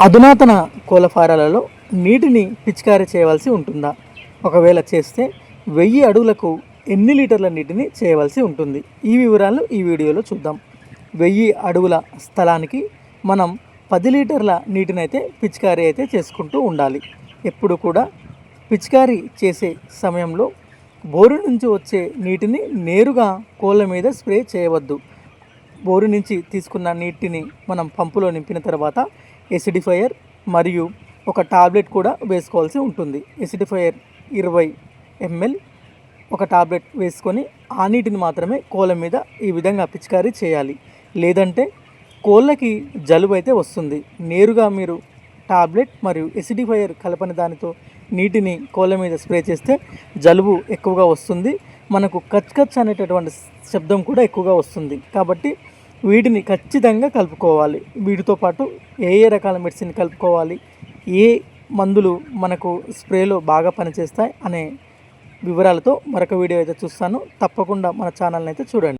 అధునాతన కోళ్ల ఫారాలలో నీటిని పిచికారీ చేయవలసి ఉంటుందా? ఒకవేళ చేస్తే 1000 అడుగులకు ఎన్ని లీటర్ల నీటిని చేయవలసి ఉంటుంది? ఈ వివరాలు ఈ వీడియోలో చూద్దాం. 1000 అడుగుల స్థలానికి మనం 10 లీటర్ల నీటినైతే పిచికారీ అయితే చేసుకుంటూ ఉండాలి. ఎప్పుడు కూడా పిచికారీ చేసే సమయంలో బోరు నుంచి వచ్చే నీటిని నేరుగా కోళ్ళ మీద స్ప్రే చేయవద్దు. బోరు నుంచి తీసుకున్న నీటిని మనం పంపులో నింపిన తర్వాత ఎసిడిఫైయర్ మరియు ఒక టాబ్లెట్ కూడా వేసుకోవాల్సి ఉంటుంది. ఎసిడిఫైయర్ 20 ml ఒక టాబ్లెట్ వేసుకొని ఆ నీటిని మాత్రమే కోళ్ళ మీద ఈ విధంగా పిచికారీ చేయాలి. లేదంటే కోళ్ళకి జలుబు అయితే వస్తుంది. నేరుగా మీరు టాబ్లెట్ మరియు ఎసిడిఫైయర్ కలపని దానితో నీటిని కోళ్ళ మీద స్ప్రే చేస్తే జలుబు ఎక్కువగా వస్తుంది. మనకు కచ్ కచ్ అనేటటువంటి శబ్దం కూడా ఎక్కువగా వస్తుంది. కాబట్టి వీటిని ఖచ్చితంగా కలుపుకోవాలి. వీటితో పాటు ఏ రకాల మెడిసిన్ కలుపుకోవాలి, ఏ మందులు మనకు స్ప్రేలో బాగా పనిచేస్తాయి అనే వివరాలతో మరొక వీడియో అయితే చూస్తాను. తప్పకుండా మన ఛానల్ని అయితే చూడండి.